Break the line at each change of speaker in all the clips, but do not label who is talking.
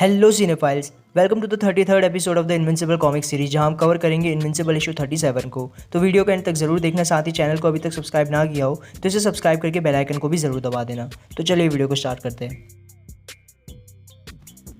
Hello cinephiles, welcome to the 33rd episode of the invincible comic series, जहां हम cover करेंगे invincible issue 37 को। तो वीडियो को एंड तक जरूर देखना, साथ ही चैनल को अभी तक सब्सक्राइब ना किया हो तो इसे सब्सक्राइब करके बेल आइकन को भी जरूर दबा देना। तो चलिए वीडियो को स्टार्ट करते हैं।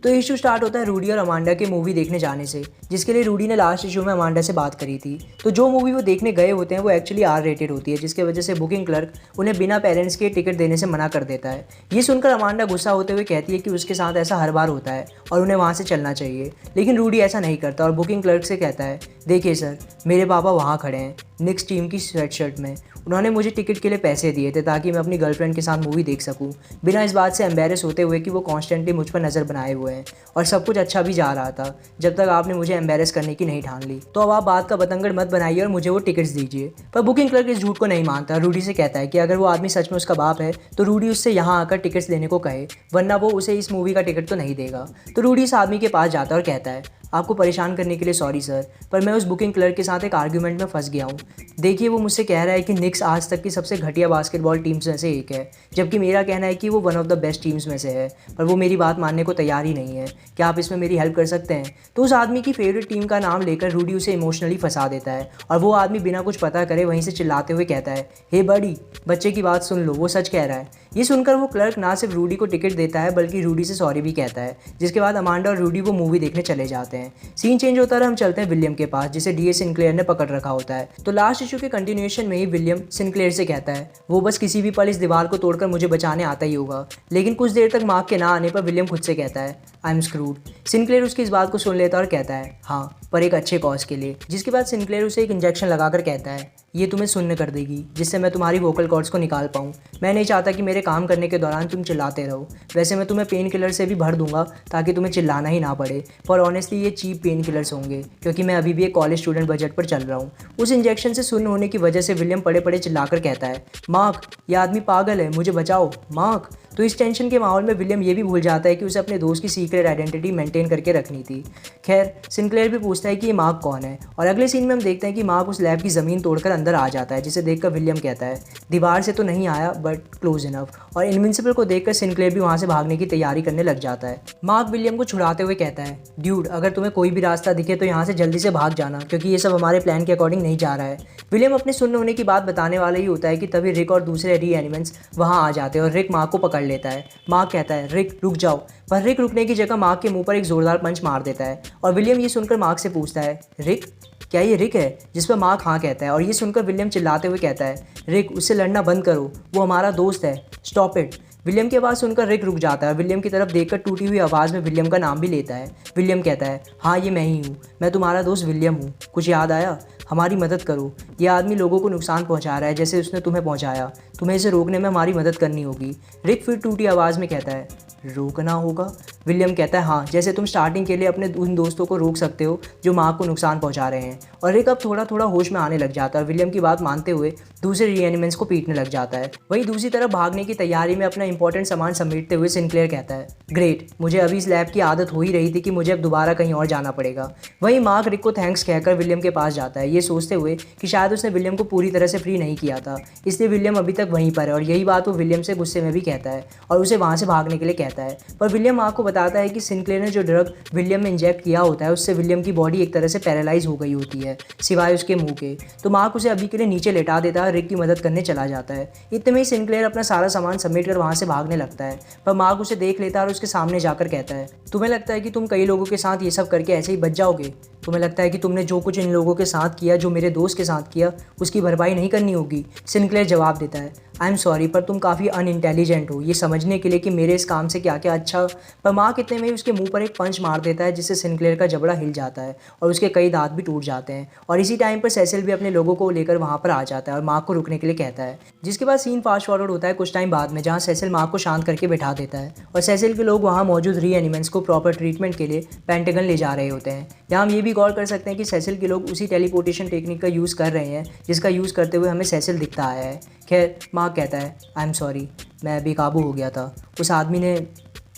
तो इशू स्टार्ट होता है रूडी और अमांडा के मूवी देखने जाने से, जिसके लिए रूडी ने लास्ट इशू में अमांडा से बात करी थी। तो जो मूवी वो देखने गए होते हैं वो एक्चुअली आर रेटेड होती है, जिसकी वजह से बुकिंग क्लर्क उन्हें बिना पेरेंट्स के टिकट देने से मना कर देता है। ये सुनकर अमांडा गुस्सा होते हुए कहती है कि उसके साथ ऐसा हर बार होता है और उन्हें वहाँ से चलना चाहिए। लेकिन रूडी ऐसा नहीं करता और बुकिंग क्लर्क से कहता है, देखिए सर, मेरे पापा वहाँ खड़े हैं निक्स टीम की स्वेटशर्ट में। उन्होंने मुझे टिकट के लिए पैसे दिए थे ताकि मैं अपनी गर्लफ्रेंड के साथ मूवी देख सकूं, बिना इस बात से एम्बेरस होते हुए कि वो कॉन्स्टेंटली मुझ पर नज़र बनाए हुए हैं। और सब कुछ अच्छा भी जा रहा था जब तक आपने मुझे एम्बेरस करने की नहीं ठान ली। तो अब आप बात का बतंगड़ मत बनाइए और मुझे वो टिकट्स दीजिए। पर बुकिंग क्लर्क इस झूठ को नहीं मानता। रूडी से कहता है कि अगर वो आदमी सच में उसका बाप है तो रूडी उससे यहाँ आकर टिकट्स लेने को कहे, वरना वो उसे इस मूवी का टिकट तो नहीं देगा। तो रूडी इस आदमी के पास जाता है और कहता है, आपको परेशान करने के लिए सॉरी सर, पर मैं उस बुकिंग क्लर्क के साथ एक आर्ग्यूमेंट में फंस गया हूँ। देखिए, वो मुझसे कह रहा है कि निक्स आज तक की सबसे घटिया बास्केटबॉल टीम्स में से एक है, जबकि मेरा कहना है कि वो one of the best teams में से है। पर वो मेरी बात मानने को तैयार ही नहीं है। क्या आप इसमें मेरी हेल्प कर सकते हैं? तो उस आदमी की फेवरेट टीम का नाम लेकर रूडी उसे इमोशनली फंसा देता है और वो आदमी बिना कुछ पता करे वहीं से चिल्लाते हुए कहता है, हे बड़ी, बच्चे की बात सुन लो, वो सच कह रहा है। ये सुनकर वो क्लर्क ना सिर्फ रूडी को टिकट देता है बल्कि रूडी से सॉरी भी कहता है, जिसके बाद अमांडा और रूडी वो मूवी देखने चले जाते हैं। सीन चेंज होता है, हम चलते हैं विलियम के पास, जिसे डीए सिनक्लेयर ने पकड़ रखा होता है। तो लास्ट इशू के कंटिन्यूएशन में ही विलियम सिनक्लेयर से कहता है, वो बस किसी भी पल इस दीवार को तोड़कर मुझे बचाने आता ही होगा। लेकिन कुछ देर तक मार्क के ना आने पर विलियम खुद से कहता है, आई एम स्क्रूड। सिनक्लेयर उसकी इस बात को सुन लेता है और कहता है, हाँ, पर एक अच्छे कॉज के लिए। जिसके बाद सिनक्लेयर उसे एक इंजेक्शन लगाकर कहता है, ये तुम्हें सुन्न कर देगी, जिससे मैं तुम्हारी वोकल कॉर्ड्स को निकाल पाऊँ। मैं नहीं चाहता कि मेरे काम करने के दौरान तुम चिल्लाते रहो। वैसे मैं तुम्हें पेन किलर से भी भर दूंगा ताकि तुम्हें चिल्लाना ही ना पड़े, पर ऑनेस्टली ये चीप पेन किलर्स होंगे क्योंकि मैं अभी भी एक कॉलेज स्टूडेंट बजट पर चल रहा हूँ। उस इंजेक्शन से सुन्न होने की वजह से विलियम पड़े पड़े चिल्लाकर कहता है, मार्क, ये आदमी पागल है, मुझे बचाओ मार्क। तो इस टेंशन के माहौल में विलियम ये भी भूल जाता है कि उसे अपने दोस्त की सीक्रेट आइडेंटिटी मेंटेन करके रखनी थी। खैर, सिनक्लेयर भी पूछता है कि ये मार्क कौन है और अगले सीन में हम देखते हैं कि मार्क उस लैब की ज़मीन तोड़कर अंदर आ जाता है, जिसे देखकर विलियम कहता है, दीवार से तो नहीं आया बट क्लोज इनफ। और इनविंसिबल को देखकर सिनक्लेयर भी वहाँ से भागने की तैयारी करने लग जाता है। मार्क विलियम को छुड़ाते हुए कहता है, ड्यूड, अगर तुम्हें कोई भी रास्ता दिखे तो यहाँ से जल्दी से भाग जाना, क्योंकि ये सब हमारे प्लान के अकॉर्डिंग नहीं जा रहा है। विलियम अपने सुन्न होने की बात बताने वाला ही होता है कि तभी रिक और दूसरे रीएनिमेंट्स वहाँ आ जाते हैं और रिक मार्क को पकड़ लेता है। मार्क कहता है, रिक रुक जाओ, पर रिक रुकने की जगह मार्क के मुंह पर एक जोरदार पंच मार देता है। और विलियम ये सुनकर मार्क से पूछता है, रिक, क्या ये रिक है? जिस पर मार्क हाँ कहता है। और ये सुनकर विलियम चिल्लाते हुए कहता है, रिक, उससे लड़ना बंद करो, वो हमारा दोस्त है, स्टॉप इट। विलियम की आवाज़ सुनकर रिक रुक जाता है। विलियम की तरफ देखकर टूटी हुई आवाज़ में विलियम का नाम भी लेता है। विलियम कहता है, हाँ, ये मैं ही हूँ, मैं तुम्हारा दोस्त विलियम हूँ, कुछ याद आया? हमारी मदद करो, ये आदमी लोगों को नुकसान पहुंचा रहा है जैसे उसने तुम्हें पहुंचाया, तुम्हें इसे रोकने में हमारी मदद करनी होगी। रिक फिर टूटी आवाज़ में कहता है, रोकना होगा? विलियम कहता है, हाँ, जैसे तुम स्टार्टिंग के लिए अपने उन दोस्तों को रोक सकते हो जो मार्क को नुकसान पहुंचा रहे हैं। और रिक अब थोड़ा थोड़ा होश में आने लग जाता है और विलियम की बात मानते हुए दूसरे रीएनिमेंट्स को पीटने लग जाता है। वहीं दूसरी तरफ भागने की तैयारी में अपना इंपॉर्टेंट सामान समेटते हुए सिनक्लेयर कहता है, ग्रेट, मुझे अभी इस लैब की आदत हो ही रही थी कि मुझे अब दोबारा कहीं और जाना पड़ेगा। वहीं मार्क रिक को थैंक्स कहकर विलियम के पास जाता है, ये सोचते हुए कि शायद उसने विलियम को पूरी तरह से फ्री नहीं किया था, इसलिए विलियम अभी तक वहीं पर है। और यही बात वो विलियम से गुस्से में भी कहता है और उसे वहाँ से भागने के लिए कहता है। पर विलियम मार्क को बताता है कि सिनक्लेयर ने जो ड्रग विलियम में इंजेक्ट किया होता है उससे विलियम की बॉडी एक तरह से पैरालाइज हो गई होती है, सिवाय उसके मुंह के। तो मार्क उसे अभी के लिए नीचे लेटा देता है, रिक की मदद करने चला जाता है। इतने में ही सिनक्लेयर अपना सारा सामान समेट कर वहाँ से भागने लगता है, पर मार्क उसे देख लेता है और उसके सामने जाकर कहता है, तुम्हें लगता है कि तुम कई लोगों के साथ ये सब करके ऐसे ही बच जाओगे? तुम्हें लगता है कि तुमने जो कुछ इन लोगों के साथ किया, जो मेरे दोस्त के साथ किया, उसकी भरपाई नहीं करनी होगी? सिनक्लेयर जवाब देता है, आई एम सॉरी, पर तुम काफ़ी अनइंटेलिजेंट हो ये समझने के लिए कि मेरे इस काम से क्या क्या अच्छा। पर मार्क इतने में ही उसके मुंह पर एक पंच मार देता है, जिससे सिनक्लेयर का जबड़ा हिल जाता है और उसके कई दांत भी टूट जाते हैं। और इसी टाइम पर सेसिल भी अपने लोगों को लेकर वहाँ पर आ जाता है और मार्क को रुकने के लिए कहता है। जिसके बाद सीन फास्ट फॉरवर्ड होता है कुछ टाइम बाद में, जहाँ सेसिल मार्क को शांत करके बैठा देता है और सेसिल के लोग वहाँ मौजूद रीएनिमेंट्स को प्रॉपर ट्रीटमेंट के लिए पेंटागन ले जा रहे होते हैं। यहाँ हम ये भी गौर कर सकते हैं कि सेसिल के लोग उसी टेलीपोर्टेशन टेक्निक का यूज़ कर रहे हैं जिसका यूज़ करते हुए हमें सेसिल दिखता आया है। खैर, मार्क कहता है, आई एम सॉरी, मैं बेकाबू हो गया था, उस आदमी ने,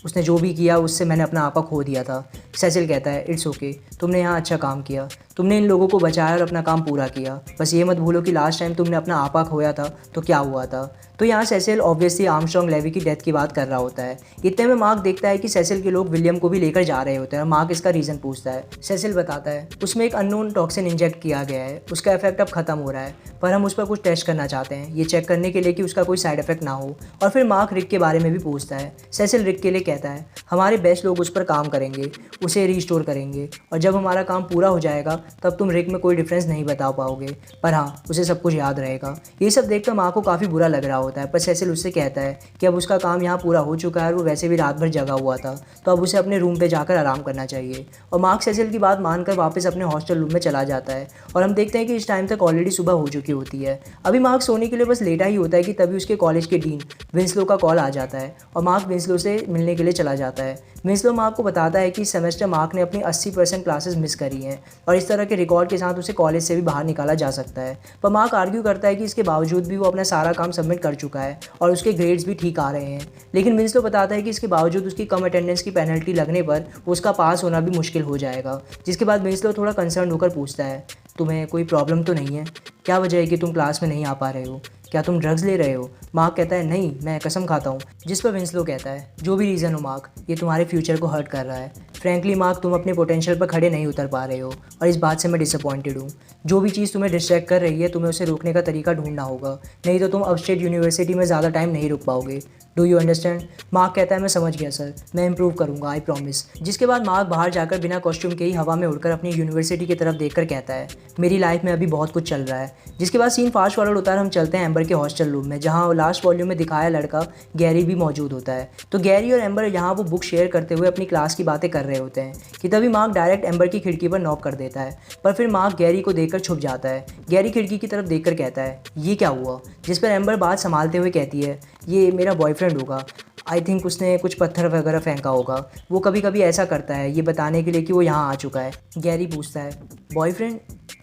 उसने जो भी किया उससे मैंने अपना आपा खो दिया था। सेसिल कहता है इट्स ओके, तुमने यहाँ अच्छा काम किया, तुमने इन लोगों को बचाया और अपना काम पूरा किया। बस ये मत भूलो कि लास्ट टाइम तुमने अपना आपा खोया था तो क्या हुआ था। तो यहाँ सेसिल ऑब्वियसली आर्मस्ट्रॉन्ग लेवी की डेथ की बात कर रहा होता है। इतने में मार्क देखता है कि सेसिल के लोग विलियम को भी लेकर जा रहे होते हैं और मार्क इसका रीज़न पूछता है। सेसिल बताता है उसमें एक अननोन टॉक्सिन इंजेक्ट किया गया है, उसका इफेक्ट अब खत्म हो रहा है, पर हम उस पर कुछ टेस्ट करना चाहते हैं, ये चेक करने के लिए कि उसका कोई साइड इफेक्ट ना हो। और फिर मार्क रिक के बारे में भी पूछता है। सेसिल रिक के लिए कहता है हमारे बेस्ट लोग उस पर काम करेंगे, उसे रीस्टोर करेंगे, और जब हमारा काम पूरा हो जाएगा तब तुम रिक में कोई डिफरेंस नहीं बता पाओगे, पर हाँ उसे सब कुछ याद रहेगा। ये सब देखकर मार्क को काफ़ी बुरा लग रहा होता है, पर सेसिल उससे कहता है कि अब उसका काम यहाँ पूरा हो चुका है और वो वैसे भी रात भर जगा हुआ था, तो अब उसे अपने रूम पे जाकर आराम करना चाहिए। और मार्क सेसिल की बात मानकर वापस अपने हॉस्टल रूम में चला जाता है और हम देखते हैं कि इस टाइम तक ऑलरेडी सुबह हो चुकी होती है। अभी मार्क सोने के लिए बस लेटा ही होता है कि तभी उसके कॉलेज के डीन विंसलो का कॉल आ जाता है और मार्क विंसलो से मिलने के लिए चला जाता है। विंसलो मार्क को बताता है कि इस सेमेस्टर मार्क ने अपनी 80% क्लासेस मिस करी हैं और इस तरह के रिकॉर्ड के साथ उसे कॉलेज से भी बाहर निकाला जा सकता है। पर मार्क आर्ग्यू करता है कि इसके बावजूद भी वो अपना सारा काम सबमिट कर चुका है और उसके ग्रेड्स भी ठीक आ रहे हैं। लेकिन विंसलो बताता है कि इसके बावजूद उसकी कम अटेंडेंस की पेनल्टी लगने पर उसका पास होना भी मुश्किल हो जाएगा। जिसके बाद विंसलो थोड़ा कंसर्न होकर पूछता है तुम्हें कोई प्रॉब्लम तो नहीं है? क्या वजह है कि तुम क्लास में नहीं आ पा रहे हो? क्या तुम ड्रग्स ले रहे हो? मार्क कहता है नहीं, मैं कसम खाता हूँ। जिस पर विंसलो कहता है जो भी रीज़न हो मार्क, ये तुम्हारे फ्यूचर को हर्ट कर रहा है। फ्रैंकली मार्क, तुम अपने पोटेंशियल पर खड़े नहीं उतर पा रहे हो और इस बात से मैं डिसअपॉइंटेड हूँ। जो भी चीज़ तुम्हें डिस्ट्रैक्ट कर रही है तुम्हें उसे रोकने का तरीका ढूंढना होगा, नहीं तो तुम अपस्टेट यूनिवर्सिटी में ज़्यादा टाइम नहीं रुक पाओगे। Do you understand? मार्क कहता है मैं समझ गया सर, मैं इंप्रूव करूँगा, आई प्रॉमिस। जिसके बाद मार्क बाहर जाकर बिना कॉस्ट्यूम के ही हवा में उड़कर अपनी यूनिवर्सिटी की तरफ देखकर कहता है मेरी लाइफ में अभी बहुत कुछ चल रहा है। जिसके बाद सीन फास्ट फॉरवर्ड होता है, हम चलते हैं एम्बर के हॉस्टल रूम में, जहाँ लास्ट वॉल्यूम में दिखाया लड़का गैरी भी मौजूद होता है। तो गैरी और एम्बर यहाँ वो बुक शेयर करते हुए अपनी क्लास की बातें कर रहे होते हैं कि तभी मार्क डायरेक्ट एम्बर की खिड़की पर नॉक कर देता है, पर फिर मार्क गैरी को देखकर छुप जाता है। गैरी खिड़की की तरफ देखकर कहता है ये क्या हुआ? जिस पर एम्बर बात संभालते हुए कहती है ये मेरा बॉयफ्रेंड होगा, आई थिंक उसने कुछ पत्थर वगैरह फेंका होगा, वो कभी कभी ऐसा करता है, ये बताने के लिए कि वो यहाँ आ चुका है। गैरी पूछता है बॉयफ्रेंड,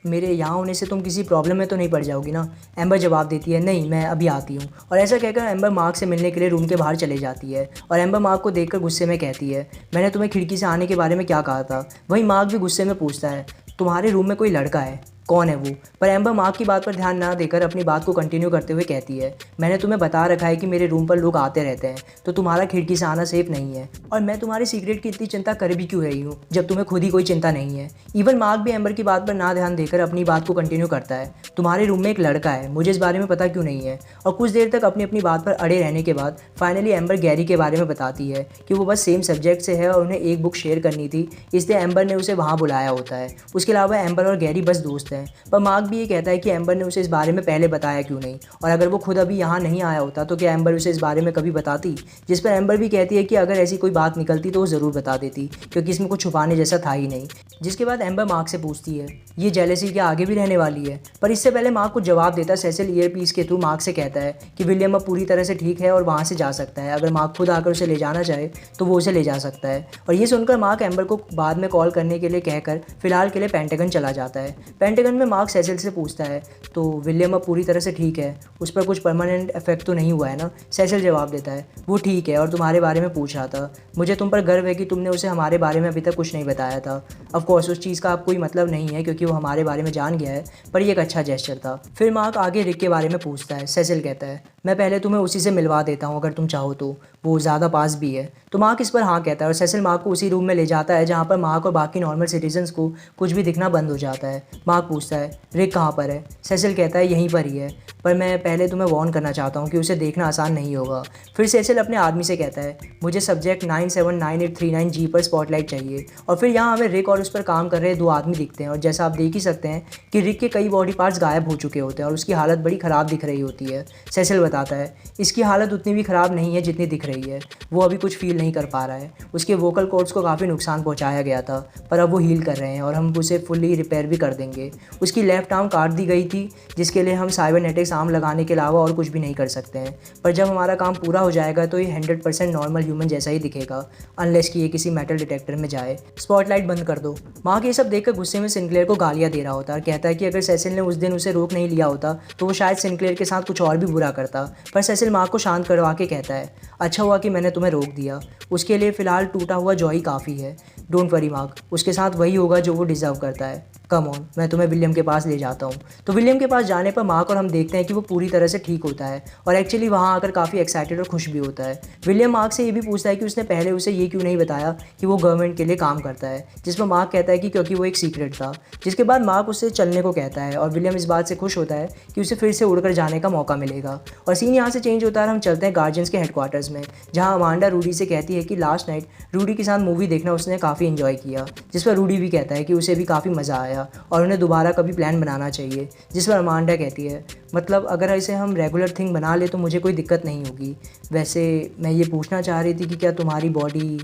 मेरे यहाँ होने से तुम किसी प्रॉब्लम में तो नहीं पड़ जाओगी ना? एम्बर जवाब देती है नहीं, मैं अभी आती हूँ। और ऐसा कहकर एम्बर मार्क से मिलने के लिए रूम के बाहर चले जाती है और एम्बर मार्क को देखकर गुस्से में कहती है मैंने तुम्हें खिड़की से आने के बारे में क्या कहा था? वहीं मार्क भी गुस्से में पूछता है तुम्हारे रूम में कोई लड़का है, कौन है वो? पर एम्बर मार्क की बात पर ध्यान ना देकर अपनी बात को कंटिन्यू करते हुए कहती है मैंने तुम्हें बता रखा है कि मेरे रूम पर लोग आते रहते हैं, तो तुम्हारा खिड़की से आना सेफ नहीं है, और मैं तुम्हारे सीक्रेट की इतनी चिंता कर भी क्यों रही हूँ जब तुम्हें खुद ही कोई चिंता नहीं है। इवन मार्क भी एम्बर की बात पर ना ध्यान देकर अपनी बात को कंटिन्यू करता है तुम्हारे रूम में एक लड़का है, मुझे इस बारे में पता क्यों नहीं है। और कुछ देर तक अपनी अपनी बात पर अड़े रहने के बाद फाइनली एम्बर गैरी के बारे में बताती है कि वो बस सेम सब्जेक्ट से है और उन्हें एक बुक शेयर करनी थी, इसलिए एम्बर ने उसे वहाँ बुलाया होता है। उसके अलावा एम्बर और गैरी बस दोस्त हैं। पर मार्क भी ये कहता है कि एम्बर ने उसे इस बारे में पहले बताया क्यों नहीं, और अगर वो खुद अभी यहाँ नहीं आया होता तो क्या एम्बर उसे इस बारे में कभी बताती? जिस पर एम्बर भी कहती है कि अगर ऐसी कोई बात निकलती तो वो ज़रूर बता देती, क्योंकि इसमें कुछ छुपाने जैसा था ही नहीं। जिसके बाद एम्बर मार्क से पूछती है ये जेलेसी क्या आगे भी रहने वाली है? पर इससे पहले मार्क कुछ जवाब देता सेसिल ईयरपीस के थ्रू मार्क से कहता है कि विलियम अब पूरी तरह से ठीक है और वहाँ से जा सकता है, अगर मार्क खुद आकर उसे ले जाना चाहे तो वो उसे ले जा सकता है। और ये सुनकर मार्क एम्बर को बाद में कॉल करने के लिए कहकर फिलहाल के लिए पेंटागन चला जाता है। पेंटागन में मार्क सेसिल से पूछता है तो विलियम अब पूरी तरह से ठीक है, उस पर कुछ परमानेंट इफेक्ट तो नहीं हुआ है ना? सेसिल जवाब देता है वो ठीक है और तुम्हारे बारे में पूछ रहा था, मुझे तुम पर गर्व है कि तुमने उसे हमारे बारे में अभी तक कुछ नहीं बताया था। ऑफ कोर्स उस चीज़ का अब कोई मतलब नहीं है क्योंकि वो हमारे बारे में जान गया है, पर ये एक अच्छा जेस्चर था। फिर मार्क आगे रिक के बारे में पूछता है। सेसिल कहता है मैं पहले तुम्हें उसी से मिलवा देता हूँ अगर तुम चाहो तो, वो ज़्यादा पास भी है। तो मार्क इस पर हाँ कहता है और सेसिल मार्क को उसी रूम में ले जाता है जहाँ पर मार्क और बाकी नॉर्मल सिटीजन्स को कुछ भी दिखना बंद हो जाता है। मार्क पूछता है रिक कहाँ पर है? सेसिल कहता है यहीं पर ही है, पर मैं पहले तुम्हें वार्न करना चाहता हूँ कि उसे देखना आसान नहीं होगा। फिर सेसिल अपने आदमी से कहता है मुझे सब्जेक्ट 979839G पर स्पॉटलाइट चाहिए। और फिर यहाँ हमें रिक और उस पर काम कर रहे दो आदमी दिखते हैं और जैसा आप देख ही सकते हैं कि रिक के कई बॉडी पार्ट्स गायब हो चुके होते हैं और उसकी हालत बड़ी ख़राब दिख रही होती है। सेसिल बताता है इसकी हालत उतनी भी ख़राब नहीं है जितनी दिख रही है, वो अभी कुछ फील नहीं कर पा रहा है, उसके वोकल कॉर्ड्स को काफ़ी नुकसान पहुँचाया गया था पर अब वो हील कर रहे हैं और हम उसे फुल्ली रिपेयर भी कर देंगे। उसकी लेफ्ट आर्म काट दी गई थी जिसके लिए हम साइबरनेटिक्स आर्म लगाने के अलावा और कुछ भी नहीं कर सकते हैं, पर जब हमारा काम पूरा हो जाएगा तो ये 100% नॉर्मल ह्यूमन जैसा ही दिखेगा, अनलेस कि ये किसी मेटल डिटेक्टर में जाए। स्पॉटलाइट बंद कर दो। मार्क ये सब देखकर गुस्से में सिनक्लेयर को गालियाँ दे रहा होता है और कहता है कि अगर सेसिल ने उस दिन उसे रोक नहीं लिया होता तो वो शायद सिनक्लेयर के साथ कुछ और भी बुरा करता। पर सेसिल मार्क को शांत करवा के कहता है अच्छा हुआ कि मैंने तुम्हें रोक दिया, उसके लिए फ़िलहाल टूटा हुआ जॉय काफ़ी है। डोंट वरी मार्क, उसके साथ वही होगा जो वो डिज़र्व करता है। कम ऑन, मैं तुम्हें विलियम के पास ले जाता हूँ। तो विलियम के पास जाने पर मार्क और हम देखते हैं कि वो पूरी तरह से ठीक होता है और एक्चुअली वहाँ आकर काफ़ी एक्साइटेड और खुश भी होता है। विलियम मार्क से ये भी पूछता है कि उसने पहले उसे ये क्यों नहीं बताया कि वो गवर्नमेंट के लिए काम करता है, जिस पर मार्क कहता है कि क्योंकि वो एक सीक्रेट था। जिसके बाद मार्क उससे चलने को कहता है और विलियम इस बात से खुश होता है कि उसे फिर से उड़कर जाने का मौका मिलेगा। और सीन यहाँ से चेंज होता है और हम चलते हैं गार्जियंस के हेडक्वार्टर्स में, जहाँ अमांडा रूडी से कहती है कि लास्ट नाइट रूडी के साथ मूवी देखना उसने काफ़ी इन्जॉय किया, जिस पर रूडी भी कहता है कि उसे भी काफ़ी मज़ा आया और उन्हें दोबारा कभी प्लान बनाना चाहिए। जिस पर अमांडा कहती है मतलब अगर इसे हम रेगुलर थिंग बना ले तो मुझे कोई दिक्कत नहीं होगी। वैसे मैं ये पूछना चाह रही थी कि क्या तुम्हारी बॉडी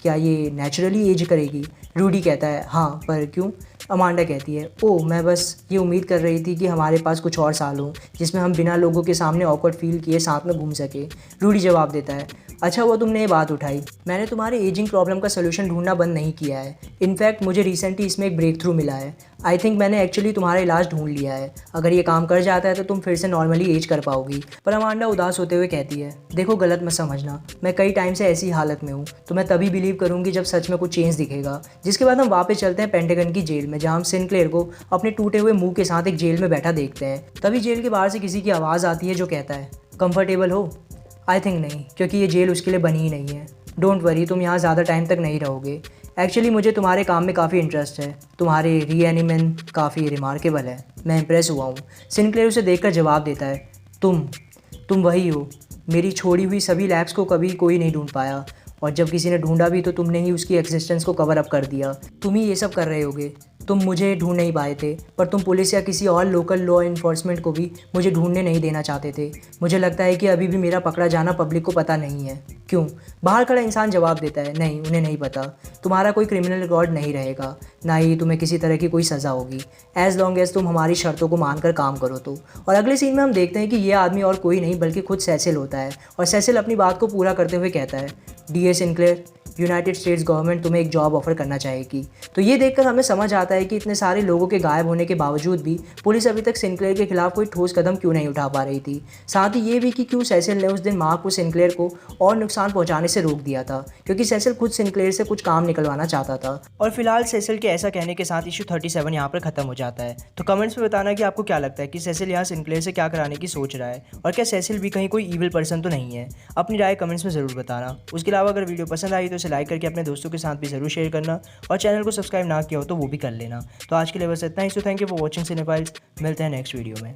क्या ये नेचुरली एज करेगी? रूडी कहता है हाँ, पर क्यों? अमांडा कहती है ओह, मैं बस ये उम्मीद कर रही थी कि हमारे पास कुछ और साल हो जिसमें हम बिना लोगों के सामने ऑकवर्ड फील किए साथ में घूम सके। रूडी जवाब देता है अच्छा हुआ तुमने ये बात उठाई, मैंने तुम्हारे एजिंग प्रॉब्लम का सोल्यूशन ढूंढना बंद नहीं किया है। इनफैक्ट मुझे रिसेंटली इसमें एक ब्रेक थ्रू मिला है। आई थिंक मैंने एक्चुअली तुम्हारा इलाज ढूंढ लिया है। अगर ये काम कर जाता है तो तुम फिर से नॉर्मली एज कर पाओगी। पर अमांडा उदास होते हुए कहती है देखो गलत मत समझना, मैं कई टाइम से ऐसी हालत में हूँ, तो मैं तभी बिलीव करूँगी जब सच में कुछ चेंज दिखेगा। जिसके बाद हम वापस चलते हैं पेंटागन की जेल में, जहाँ हम सिनक्लेयर को अपने टूटे हुए मुंह के साथ एक जेल में बैठा देखते हैं। तभी जेल के बाहर से किसी की आवाज़ आती है जो कहता है कंफर्टेबल हो? आई थिंक नहीं, क्योंकि ये जेल उसके लिए बनी ही नहीं है। डोंट वरी, तुम यहाँ ज़्यादा टाइम तक नहीं रहोगे। एक्चुअली मुझे तुम्हारे काम में काफ़ी इंटरेस्ट है, तुम्हारे रीएनिमेंट काफ़ी रिमार्केबल है, मैं इम्प्रेस हुआ हूँ। सिनक्लेयर उसे देखकर जवाब देता है तुम वही हो, मेरी छोड़ी हुई सभी लैब्स को कभी कोई नहीं ढूंढ पाया, और जब किसी ने ढूंढा भी तो तुमने ही उसकी एग्जिस्टेंस को कवर अप कर दिया। तुम ही ये सब कर रहे होगे। तुम मुझे ढूंढ नहीं पाए थे, पर तुम पुलिस या किसी और लोकल लॉ इन्फोर्समेंट को भी मुझे ढूंढने नहीं देना चाहते थे। मुझे लगता है कि अभी भी मेरा पकड़ा जाना पब्लिक को पता नहीं है। क्यों? बाहर खड़ा इंसान जवाब देता है नहीं, उन्हें नहीं पता। तुम्हारा कोई क्रिमिनल रिकॉर्ड नहीं रहेगा, ना ही तुम्हें किसी तरह की कोई सज़ा होगी, एज लॉन्ग एज तुम हमारी शर्तों को मानकर काम करो तो। और अगले सीन में हम देखते हैं कि ये आदमी और कोई नहीं बल्कि खुद सेसिल होता है, और सेसिल अपनी बात को पूरा करते हुए कहता है DA. Sinclair, United states government तुम्हें एक जॉब ऑफर करना चाहेगी। तो ये देखकर हमें समझ आता है कि इतने सारे लोगों के गायब होने के बावजूद भी पुलिस अभी तक सिनक्लेयर के खिलाफ कोई ठोस कदम क्यों नहीं उठा पा रही थी। साथ ही ये भी कि क्यों सेसिल ने उस दिन मार्क को सिनक्लेयर को और नुकसान पहुंचाने से रोक दिया था, क्योंकि सेसिल खुद सिनक्लेयर से कुछ काम निकलवाना चाहता था। और फिलहाल सेसिल के ऐसा कहने के साथ इशू 37 यहाँ पर खत्म हो जाता है। तो कमेंट्स में बताना कि आपको क्या लगता है कि सेसिल यहाँ सिनक्लेयर से क्या कराने की सोच रहा है, और क्या सेसिल भी कहीं कोई ईविल पर्सन तो नहीं है। अपनी राय कमेंट्स में ज़रूर बताना। उसके अलावा अगर वीडियो पसंद आई तो इसे लाइक करके अपने दोस्तों के साथ भी ज़रूर शेयर करना, और चैनल को सब्सक्राइब ना किया हो तो वो भी कर लेना। तो आज के लिए बस इतना ही। So thank you for watching Cinephiles. मिलते हैं नेक्स्ट वीडियो में।